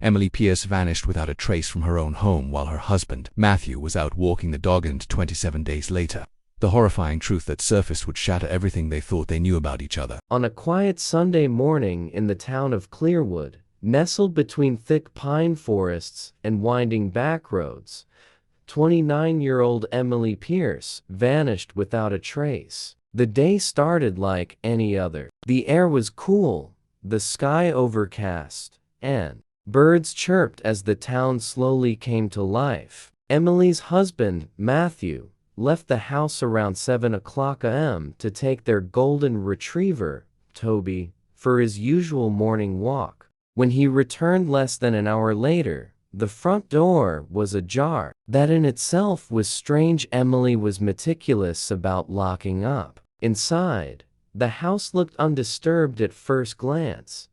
Emily Pierce vanished without a trace from her own home while her husband, Matthew, was out walking the dog, and 27 days later, the horrifying truth that surfaced would shatter everything they thought they knew about each other. On a quiet Sunday morning in the town of Clearwood, nestled between thick pine forests and winding back roads, 29-year-old Emily Pierce vanished without a trace. The day started like any other. The air was cool, the sky overcast, and birds chirped as the town slowly came to life. Emily's husband, Matthew, left the house around 7 o'clock a.m. to take their golden retriever, Toby, for his usual morning walk. When he returned less than an hour later, the front door was ajar. That in itself was strange. Emily was meticulous about locking up. Inside, the house looked undisturbed at first glance,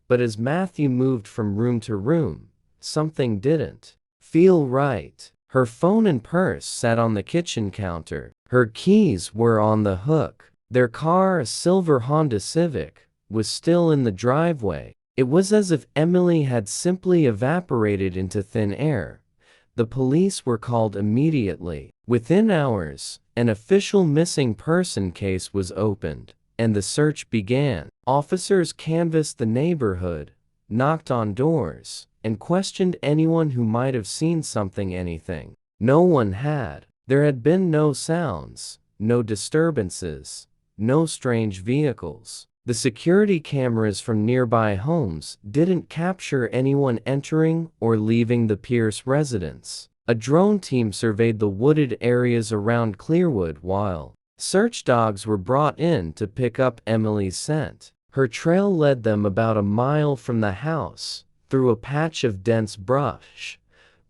but as Matthew moved from room to room, something didn't feel right. Her phone and purse sat on the kitchen counter. Her keys were on the hook. Their car, a silver Honda Civic, was still in the driveway. It was as if Emily had simply evaporated into thin air. The police were called immediately. Within hours, an official missing person case was opened, and the search began. Officers canvassed the neighborhood, knocked on doors, and questioned anyone who might have seen anything. No one had. There had been no sounds, no disturbances, no strange vehicles. The security cameras from nearby homes didn't capture anyone entering or leaving the Pierce residence. A drone team surveyed the wooded areas around Clearwood while search dogs were brought in to pick up Emily's scent. Her trail led them about a mile from the house, through a patch of dense brush,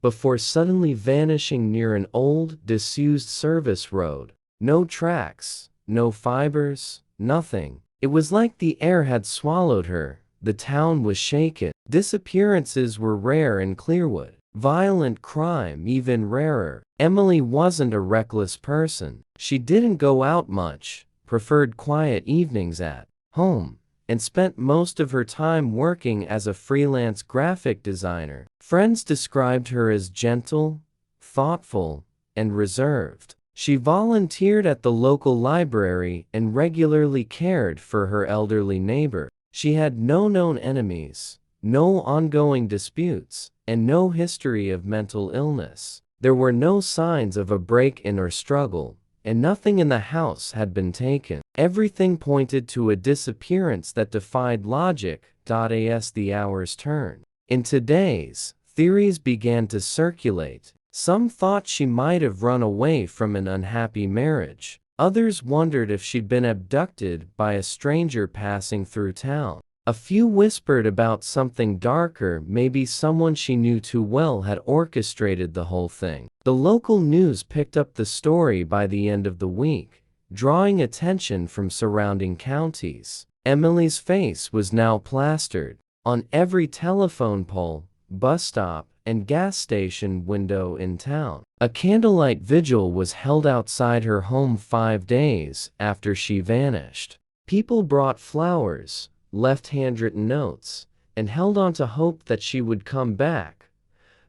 before suddenly vanishing near an old, disused service road. No tracks, no fibers, nothing. It was like the air had swallowed her. The town was shaken. Disappearances were rare in Clearwood. Violent crime even rarer. Emily wasn't a reckless person. She didn't go out much, preferred quiet evenings at home, and spent most of her time working as a freelance graphic designer. Friends described her as gentle, thoughtful, and reserved. She volunteered at the local library and regularly cared for her elderly neighbor. She had no known enemies, no ongoing disputes, and no history of mental illness. There were no signs of a break-in or struggle, and nothing in the house had been taken. Everything pointed to a disappearance that defied logic. As the hours turned into days, theories began to circulate. Some thought she might have run away from an unhappy marriage. Others wondered if she'd been abducted by a stranger passing through town. A few whispered about something darker, maybe someone she knew too well had orchestrated the whole thing. The local news picked up the story by the end of the week, drawing attention from surrounding counties. Emily's face was now plastered on every telephone pole, bus stop, and gas station window in town. A candlelight vigil was held outside her home 5 days after she vanished. People brought flowers, left handwritten notes, and held on to hope that she would come back.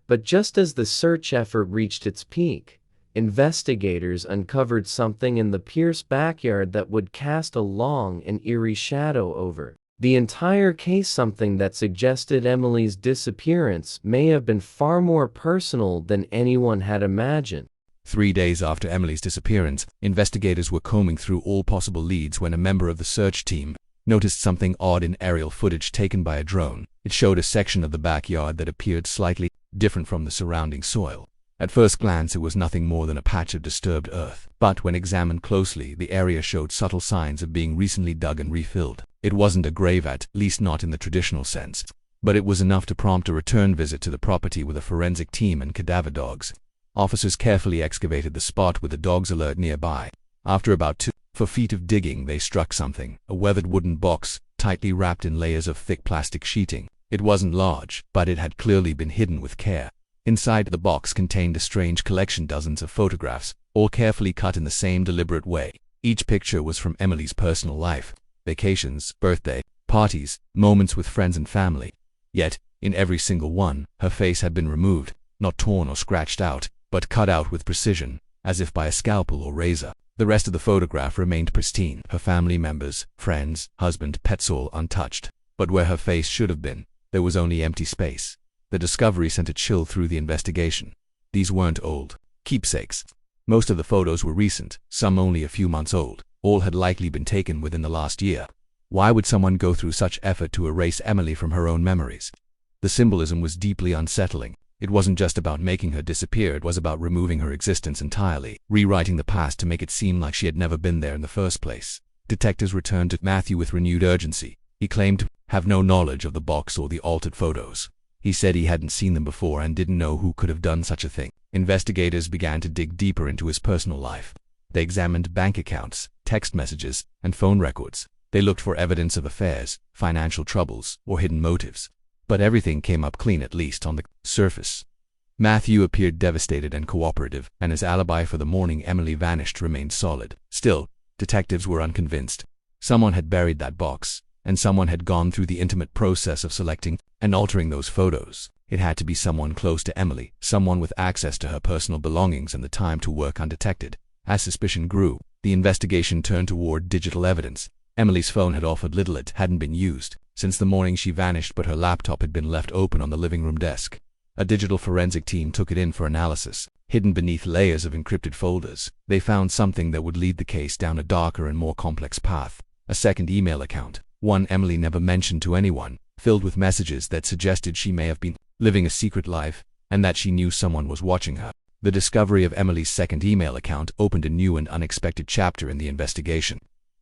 But just as the search effort reached its peak, investigators uncovered something in the Pierce backyard that would cast a long and eerie shadow over the entire case, something that suggested Emily's disappearance may have been far more personal than anyone had imagined. 3 days after Emily's disappearance, investigators were combing through all possible leads when a member of the search team noticed something odd in aerial footage taken by a drone. It showed a section of the backyard that appeared slightly different from the surrounding soil. At first glance, it was nothing more than a patch of disturbed earth, but when examined closely, the area showed subtle signs of being recently dug and refilled. It wasn't a grave, at least not in the traditional sense, but it was enough to prompt a return visit to the property with a forensic team and cadaver dogs. Officers carefully excavated the spot with the dogs alert nearby. After about 2 feet of digging, they struck something, a weathered wooden box, tightly wrapped in layers of thick plastic sheeting. It wasn't large, but it had clearly been hidden with care. Inside the box contained a strange collection, dozens of photographs, all carefully cut in the same deliberate way. Each picture was from Emily's personal life, vacations, birthday, parties, moments with friends and family. Yet, In every single one, her face had been removed, not torn or scratched out, but cut out with precision, as if by a scalpel or razor. The rest of the photograph remained pristine. Her family members, friends, husband, pets all untouched. But where her face should have been, there was only empty space. The discovery sent a chill through the investigation. These weren't old keepsakes. Most of the photos were recent, some only a few months old. All had likely been taken within the last year. Why would someone go through such effort to erase Emily from her own memories? The symbolism was deeply unsettling. It wasn't just about making her disappear, it was about removing her existence entirely, rewriting the past to make it seem like she had never been there in the first place. Detectives returned to Matthew with renewed urgency. He claimed to have no knowledge of the box or the altered photos. He said he hadn't seen them before and didn't know who could have done such a thing. Investigators began to dig deeper into his personal life. They examined bank accounts, text messages, and phone records. They looked for evidence of affairs, financial troubles, or hidden motives. But everything came up clean, at least on the surface. Matthew appeared devastated and cooperative, and his alibi for the morning Emily vanished remained solid. Still, detectives were unconvinced. Someone had buried that box, and someone had gone through the intimate process of selecting and altering those photos. It had to be someone close to Emily, someone with access to her personal belongings and the time to work undetected. As suspicion grew, the investigation turned toward digital evidence. Emily's phone had offered little. It hadn't been used since the morning she vanished, but her laptop had been left open on the living room desk. A digital forensic team took it in for analysis. Hidden beneath layers of encrypted folders, they found something that would lead the case down a darker and more complex path. A second email account, one Emily never mentioned to anyone, filled with messages that suggested she may have been living a secret life, and that she knew someone was watching her. The discovery of Emily's second email account opened a new and unexpected chapter in the investigation.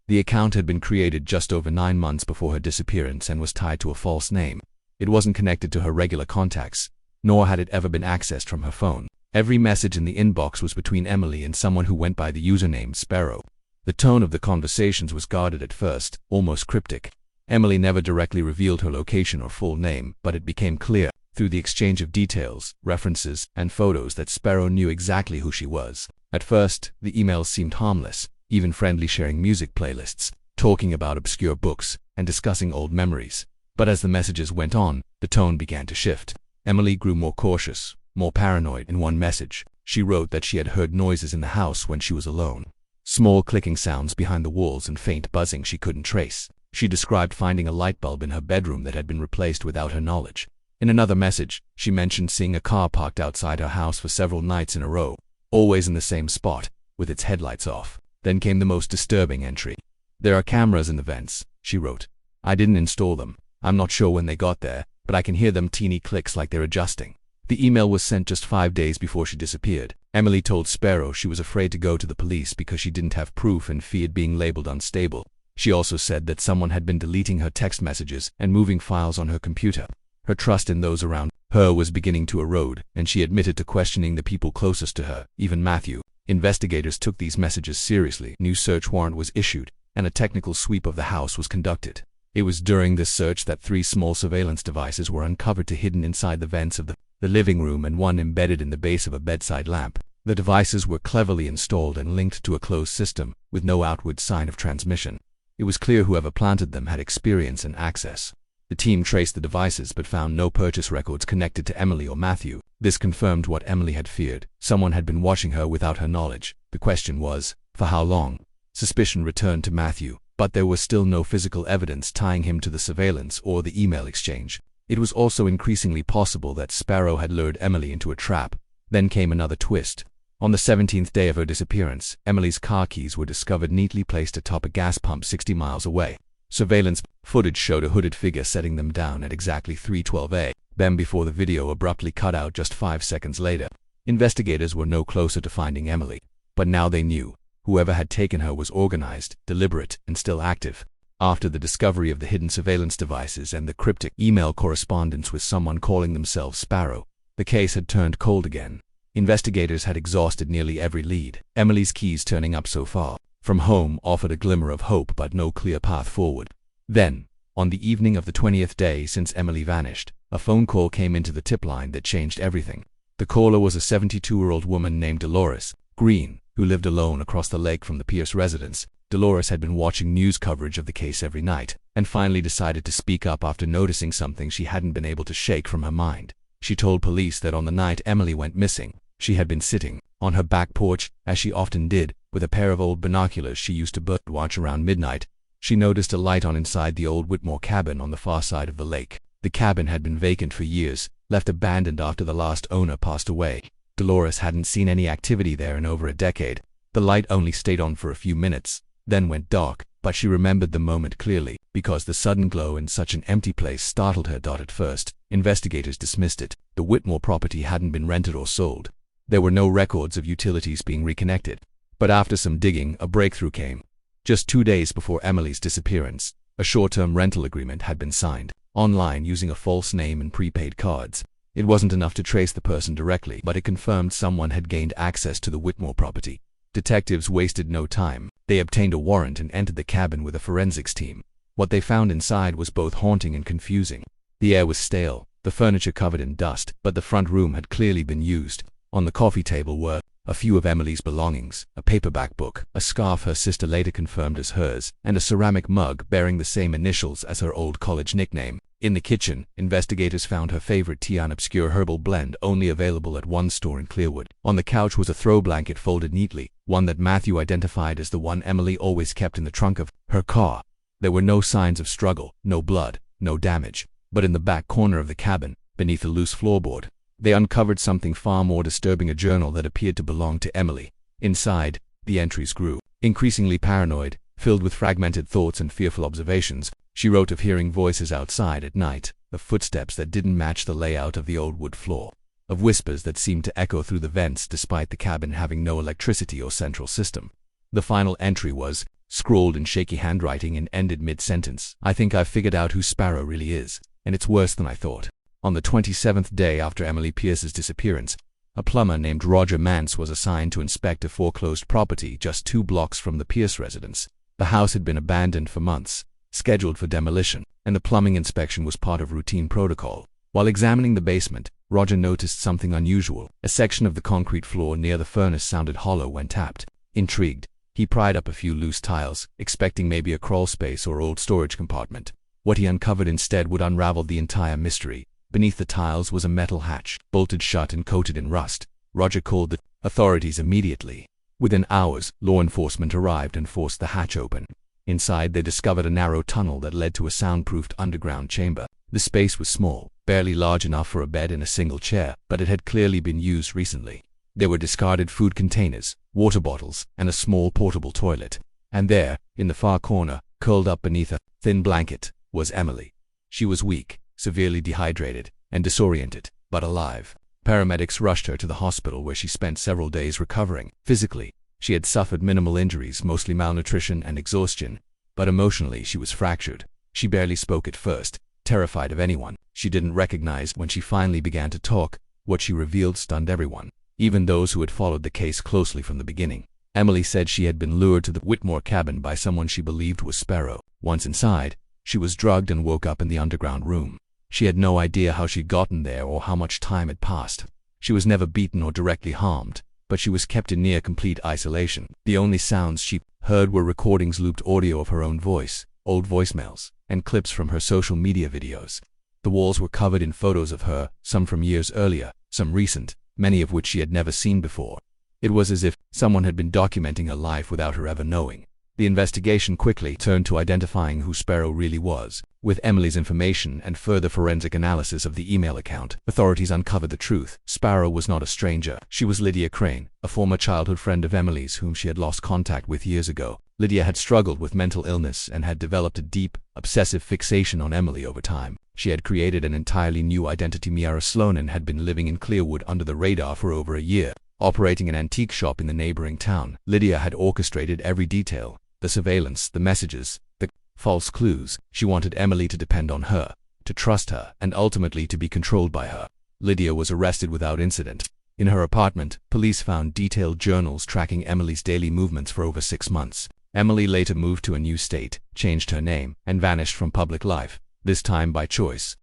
The account had been created just over 9 months before her disappearance and was tied to a false name. It wasn't connected to her regular contacts, nor had it ever been accessed from her phone. Every message in the inbox was between Emily and someone who went by the username Sparrow. The tone of the conversations was guarded at first, almost cryptic. Emily never directly revealed her location or full name, but it became clear, through the exchange of details, references, and photos, that Sparrow knew exactly who she was. At first, the emails seemed harmless, even friendly, sharing music playlists, talking about obscure books, and discussing old memories. But as the messages went on, the tone began to shift. Emily grew more cautious, more paranoid. In one message, she wrote that she had heard noises in the house when she was alone. Small clicking sounds behind the walls and faint buzzing she couldn't trace. She described finding a light bulb in her bedroom that had been replaced without her knowledge. In another message, she mentioned seeing a car parked outside her house for several nights in a row, always in the same spot, with its headlights off. Then came the most disturbing entry. "There are cameras in the vents," she wrote. "I didn't install them. I'm not sure when they got there, but I can hear them teeny clicks like they're adjusting." The email was sent just 5 days before she disappeared. Emily told Sparrow she was afraid to go to the police because she didn't have proof and feared being labeled unstable. She also said that someone had been deleting her text messages and moving files on her computer. Her trust in those around her was beginning to erode, and she admitted to questioning the people closest to her, even Matthew. Investigators took these messages seriously. A new search warrant was issued, and a technical sweep of the house was conducted. It was during this search that 3 small surveillance devices were uncovered, hidden inside the vents of the living room and one embedded in the base of a bedside lamp. The devices were cleverly installed and linked to a closed system, with no outward sign of transmission. It was clear whoever planted them had experience and access. The team traced the devices but found no purchase records connected to Emily or Matthew. This confirmed what Emily had feared. Someone had been watching her without her knowledge. The question was, for how long? Suspicion returned to Matthew, but there was still no physical evidence tying him to the surveillance or the email exchange. It was also increasingly possible that Sparrow had lured Emily into a trap. Then came another twist. On the 17th day of her disappearance, Emily's car keys were discovered neatly placed atop a gas pump 60 miles away. Surveillance footage showed a hooded figure setting them down at exactly 3:12 a.m. before the video abruptly cut out just 5 seconds later. Investigators were no closer to finding Emily, but now they knew whoever had taken her was organized, deliberate, and still active. After the discovery of the hidden surveillance devices and the cryptic email correspondence with someone calling themselves Sparrow, the case had turned cold again. Investigators had exhausted nearly every lead. Emily's keys turning up so far from home offered a glimmer of hope, but no clear path forward. Then, on the evening of the 20th day since Emily vanished, a phone call came into the tip line that changed everything. The caller was a 72-year-old woman named Dolores Green, who lived alone across the lake from the Pierce residence. Dolores had been watching news coverage of the case every night, and finally decided to speak up after noticing something she hadn't been able to shake from her mind. She told police that on the night Emily went missing, she had been sitting on her back porch, as she often did, with a pair of old binoculars she used to bird watch around midnight. She noticed a light on inside the old Whitmore cabin on the far side of the lake. The cabin had been vacant for years, left abandoned after the last owner passed away. Dolores hadn't seen any activity there in over a decade. The light only stayed on for a few minutes, then went dark, but she remembered the moment clearly, because the sudden glow in such an empty place startled her. At first, investigators dismissed it. The Whitmore property hadn't been rented or sold. There were no records of utilities being reconnected. But after some digging, a breakthrough came. Just 2 days before Emily's disappearance, a short-term rental agreement had been signed, online using a false name and prepaid cards. It wasn't enough to trace the person directly, but it confirmed someone had gained access to the Whitmore property. Detectives wasted no time. They obtained a warrant and entered the cabin with a forensics team. What they found inside was both haunting and confusing. The air was stale, the furniture covered in dust, but the front room had clearly been used. On the coffee table were a few of Emily's belongings, a paperback book, a scarf her sister later confirmed as hers, and a ceramic mug bearing the same initials as her old college nickname. In the kitchen, investigators found her favorite tea, an obscure herbal blend only available at one store in Clearwood. On the couch was a throw blanket folded neatly, one that Matthew identified as the one Emily always kept in the trunk of her car. There were no signs of struggle, no blood, no damage. But in the back corner of the cabin, beneath a loose floorboard, they uncovered something far more disturbing, a journal that appeared to belong to Emily. Inside, the entries grew, increasingly paranoid, filled with fragmented thoughts and fearful observations. She wrote of hearing voices outside at night, of footsteps that didn't match the layout of the old wood floor, of whispers that seemed to echo through the vents despite the cabin having no electricity or central system. The final entry was scrawled in shaky handwriting and ended mid-sentence. "I think I've figured out who Sparrow really is, and it's worse than I thought." On the 27th day after Emily Pierce's disappearance, a plumber named Roger Mance was assigned to inspect a foreclosed property just 2 blocks from the Pierce residence. The house had been abandoned for months, scheduled for demolition, and the plumbing inspection was part of routine protocol. While examining the basement, Roger noticed something unusual. A section of the concrete floor near the furnace sounded hollow when tapped. Intrigued, he pried up a few loose tiles, expecting maybe a crawl space or old storage compartment. What he uncovered instead would unravel the entire mystery. Beneath the tiles was a metal hatch, bolted shut and coated in rust. Roger called the authorities immediately. Within hours, law enforcement arrived and forced the hatch open. Inside, they discovered a narrow tunnel that led to a soundproofed underground chamber. The space was small, barely large enough for a bed and a single chair, but it had clearly been used recently. There were discarded food containers, water bottles, and a small portable toilet. And there, in the far corner, curled up beneath a thin blanket, was Emily. She was weak, severely dehydrated, and disoriented, but alive. Paramedics rushed her to the hospital, where she spent several days recovering. Physically, she had suffered minimal injuries, mostly malnutrition and exhaustion, but emotionally she was fractured. She barely spoke at first, terrified of anyone she didn't recognize. When she finally began to talk, what she revealed stunned everyone, even those who had followed the case closely from the beginning. Emily said she had been lured to the Whitmore cabin by someone she believed was Sparrow. Once inside, she was drugged and woke up in the underground room. She had no idea how she'd gotten there or how much time had passed. She was never beaten or directly harmed, but she was kept in near complete isolation. The only sounds she heard were recordings, looped audio of her own voice, old voicemails, and clips from her social media videos. The walls were covered in photos of her, some from years earlier, some recent, many of which she had never seen before. It was as if someone had been documenting her life without her ever knowing. The investigation quickly turned to identifying who Sparrow really was. With Emily's information and further forensic analysis of the email account, authorities uncovered the truth. Sparrow was not a stranger. She was Lydia Crane, a former childhood friend of Emily's whom she had lost contact with years ago. Lydia had struggled with mental illness and had developed a deep, obsessive fixation on Emily over time. She had created an entirely new identity. Miara Sloanen had been living in Clearwood under the radar for over a year, operating an antique shop in the neighboring town. Lydia had orchestrated every detail. The surveillance, the messages, the false clues. She wanted Emily to depend on her, to trust her, and ultimately to be controlled by her. Lydia was arrested without incident. In her apartment, police found detailed journals tracking Emily's daily movements for over 6 months. Emily later moved to a new state, changed her name, and vanished from public life, this time by choice.